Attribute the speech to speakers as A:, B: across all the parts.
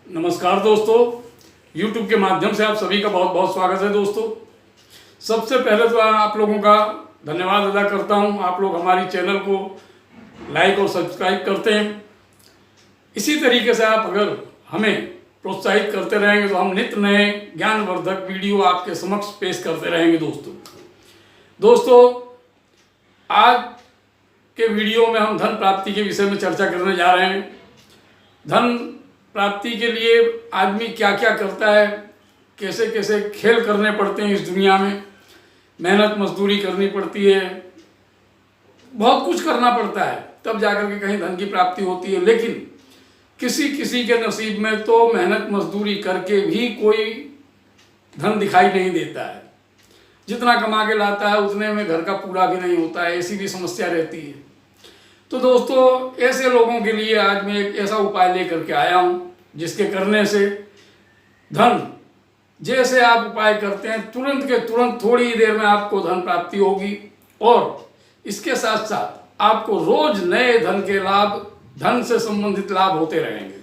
A: नमस्कार दोस्तों, YouTube के माध्यम से आप सभी का बहुत बहुत स्वागत है। दोस्तों, सबसे पहले तो आप लोगों का धन्यवाद अदा करता हूं। आप लोग हमारी चैनल को लाइक और सब्सक्राइब करते हैं। इसी तरीके से आप अगर हमें प्रोत्साहित करते रहेंगे तो हम नित्य नए ज्ञानवर्धक वीडियो आपके समक्ष पेश करते रहेंगे। दोस्तों, आज के वीडियो में हम धन प्राप्ति के विषय में चर्चा करने जा रहे हैं। धन प्राप्ति के लिए आदमी क्या क्या करता है, कैसे कैसे खेल करने पड़ते हैं इस दुनिया में, मेहनत मजदूरी करनी पड़ती है, बहुत कुछ करना पड़ता है, तब जाकर के कहीं धन की प्राप्ति होती है। लेकिन किसी किसी के नसीब में तो मेहनत मजदूरी करके भी कोई धन दिखाई नहीं देता है। जितना कमा के लाता है उतने में घर का पूरा भी नहीं होता है, ऐसी भी समस्या रहती है। तो दोस्तों, ऐसे लोगों के लिए आज मैं एक ऐसा उपाय लेकर के आया हूँ जिसके करने से धन, जैसे आप उपाय करते हैं तुरंत के तुरंत थोड़ी ही देर में आपको धन प्राप्ति होगी। और इसके साथ साथ आपको रोज नए धन के लाभ, धन से संबंधित लाभ होते रहेंगे।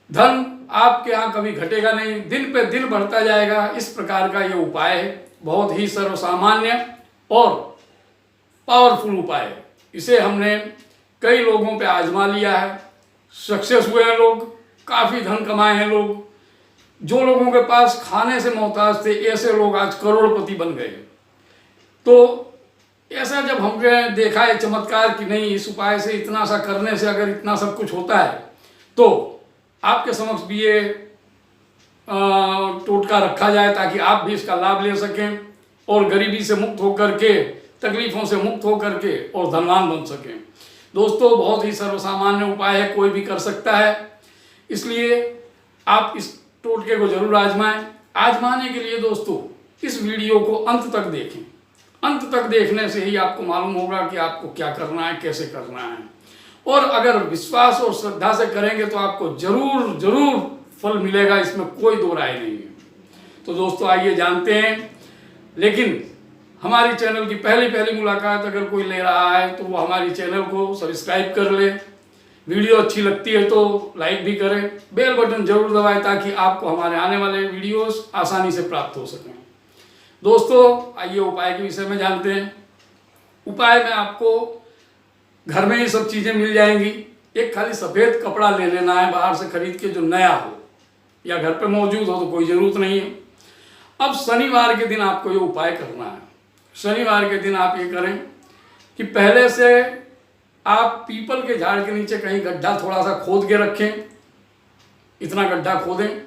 A: धन आपके यहाँ कभी घटेगा नहीं, दिन पे दिन बढ़ता जाएगा। इस प्रकार का ये उपाय है, बहुत ही सर्वसामान्य और पावरफुल उपाय है। इसे हमने कई लोगों पे आजमा लिया है, सक्सेस हुए हैं लोग, काफ़ी धन कमाए हैं लोग। जो लोगों के पास खाने से मोहताज थे, ऐसे लोग आज करोड़पति बन गए। तो ऐसा जब हमने देखा है चमत्कार कि नहीं, इस उपाय से, इतना सा करने से अगर इतना सब कुछ होता है, तो आपके समक्ष भी ये टोटका रखा जाए ताकि आप भी इसका लाभ ले सकें और गरीबी से मुक्त होकर के, तकलीफों से मुक्त होकर के और धनवान बन सकें। दोस्तों, बहुत ही सर्वसामान्य उपाय है, कोई भी कर सकता है। इसलिए आप इस टोटके को जरूर आजमाएं। आजमाने के लिए दोस्तों इस वीडियो को अंत तक देखें। अंत तक देखने से ही आपको मालूम होगा कि आपको क्या करना है, कैसे करना है। और अगर विश्वास और श्रद्धा से करेंगे तो आपको जरूर जरूर फल मिलेगा, इसमें कोई दो राय नहीं है। तो दोस्तों, आइए जानते हैं। लेकिन हमारी चैनल की पहली मुलाकात अगर कोई ले रहा है तो वो हमारी चैनल को सब्सक्राइब कर ले, वीडियो अच्छी लगती है तो लाइक भी करें, बेल बटन जरूर दबाएं ताकि आपको हमारे आने वाले वीडियोस आसानी से प्राप्त हो सकें। दोस्तों, आइए उपाय के विषय में जानते हैं। उपाय में आपको घर में ही सब चीज़ें मिल जाएंगी। एक खाली सफ़ेद कपड़ा ले लेना है बाहर से खरीद के, जो नया हो या घर पे मौजूद हो तो कोई ज़रूरत नहीं है। अब शनिवार के दिन आपको ये उपाय करना है। शनिवार के दिन आप ये करें कि पहले से आप पीपल के झाड़ के नीचे कहीं गड्ढा थोड़ा सा खोद के रखें, इतना गड्ढा खोदें।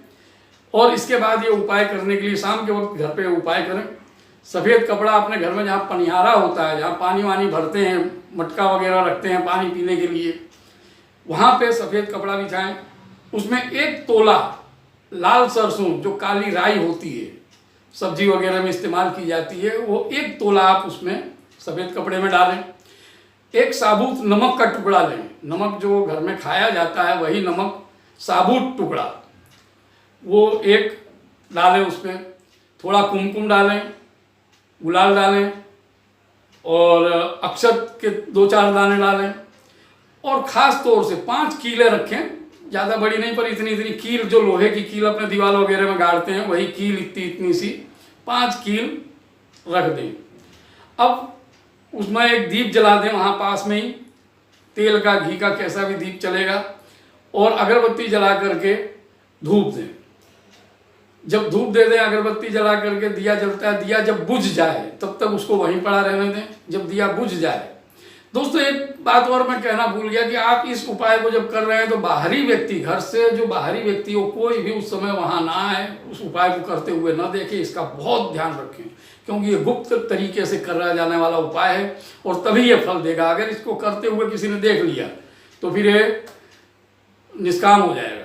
A: और इसके बाद ये उपाय करने के लिए शाम के वक्त घर पे उपाय करें। सफ़ेद कपड़ा अपने घर में जहाँ पनिहारा होता है, जहाँ पानी वानी भरते हैं, मटका वगैरह रखते हैं पानी पीने के लिए, वहाँ पे सफ़ेद कपड़ा बिछाएं। उसमें 1 तोला लाल सरसों, जो काली राई होती है, सब्जी वगैरह में इस्तेमाल की जाती है, वो 1 तोला आप उसमें सफ़ेद कपड़े में डालें। 1 साबुत नमक का टुकड़ा लें। नमक जो घर में खाया जाता है वही नमक, साबुत टुकड़ा, वो 1 डालें। उसमें थोड़ा कुमकुम डालें, गुलाल डालें और अक्षत के 2-4 दाने डालें। और ख़ास तौर से 5 कीलें रखें, ज़्यादा बड़ी नहीं पर इतनी इतनी कील, जो लोहे की कील अपने दीवार वगैरह में गाड़ते हैं, वही कील इतनी इतनी सी 5 कील रख दें। अब उसमें एक दीप जला दें वहाँ पास में ही, तेल का, घी का, कैसा भी दीप चलेगा। और अगरबत्ती जला करके धूप दें। जब धूप दे दें, अगरबत्ती जला करके दिया जलता है, दिया जब बुझ जाए तब तक उसको वहीं पड़ा रहने दें। जब दिया बुझ जाए, दोस्तों एक बात और मैं कहना भूल गया कि आप इस उपाय को जब कर रहे हैं तो बाहरी व्यक्ति, घर से जो बाहरी व्यक्ति हो, कोई भी उस समय वहाँ ना आए, उस उपाय को करते हुए न देखें। इसका बहुत ध्यान रखें, क्योंकि ये गुप्त तरीके से करा जाने वाला उपाय है और तभी ये फल देगा। अगर इसको करते हुए किसी ने देख लिया तो फिर ये निष्काम हो जाएगा।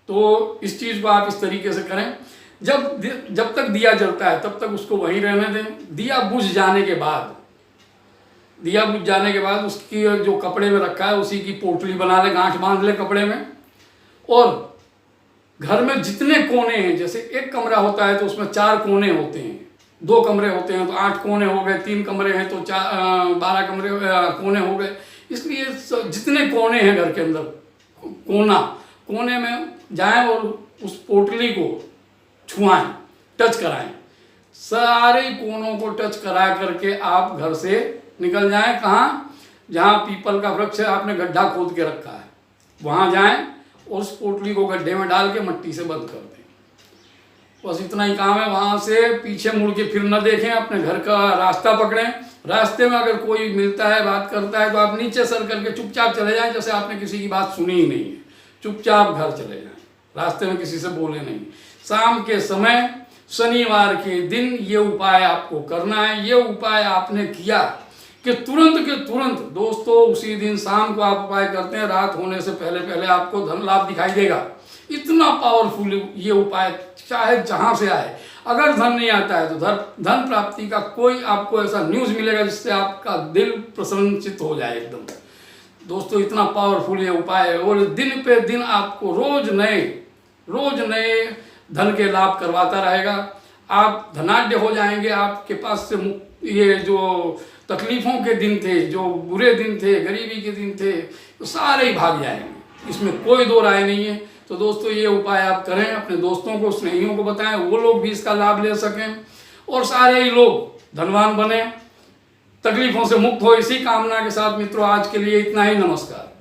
A: तो इस चीज़ को आप इस तरीके से करें। जब तक दिया जलता है तब तक उसको वहीं रहने दें। दिया बुझ जाने के बाद उसकी जो कपड़े में रखा है उसी की पोटली बना ले, गांठ बांध ले कपड़े में। और घर में जितने कोने हैं, जैसे 1 कमरा होता है तो उसमें 4 कोने होते हैं, 2 कमरे होते हैं तो 8 कोने हो गए, 3 कमरे हैं तो 12 कोने हो गए। इसलिए जितने कोने हैं घर के अंदर, कोने में जाएं और उस पोटली को छुआएं, टच कराएं। सारे कोनों को टच करा करके आप घर से निकल जाएं। कहाँ? जहाँ पीपल का वृक्ष है, आपने गड्ढा खोद के रखा है, वहाँ जाएं और उस पोटली को गड्ढे में डाल के मट्टी से बंद कर दें। बस इतना ही काम है। वहाँ से पीछे मुड़ के फिर न देखें, अपने घर का रास्ता पकड़ें। रास्ते में अगर कोई मिलता है, बात करता है, तो आप नीचे सर करके चुपचाप चले जाएं, जैसे आपने किसी की बात सुनी ही नहीं है। चुपचाप घर चले जाएं, रास्ते में किसी से बोले नहीं। शाम के समय शनिवार के दिन ये उपाय आपको करना है। ये उपाय आपने किया कि तुरंत के तुरंत दोस्तों उसी दिन शाम को आप उपाय करते हैं, रात होने से पहले पहले आपको धन लाभ दिखाई देगा। इतना पावरफुल ये उपाय, चाहे जहाँ से आए। अगर धन नहीं आता है तो धन प्राप्ति का कोई आपको ऐसा न्यूज़ मिलेगा जिससे आपका दिल प्रसन्नचित हो जाए एकदम। दोस्तों इतना पावरफुल ये उपाय है और दिन पे दिन आपको रोज नए धन के लाभ करवाता रहेगा। आप धनाढ्य हो जाएंगे। आपके पास से ये जो तकलीफ़ों के दिन थे, जो बुरे दिन थे, गरीबी के दिन थे, तो सारे ही भाग जाएंगे। इसमें कोई दो राय नहीं है। तो दोस्तों ये उपाय आप करें, अपने दोस्तों को, स्नेहियों को बताएं, वो लोग भी इसका लाभ ले सकें और सारे ही लोग धनवान बने, तकलीफ़ों से मुक्त हो। इसी कामना के साथ मित्रों आज के लिए इतना ही। नमस्कार।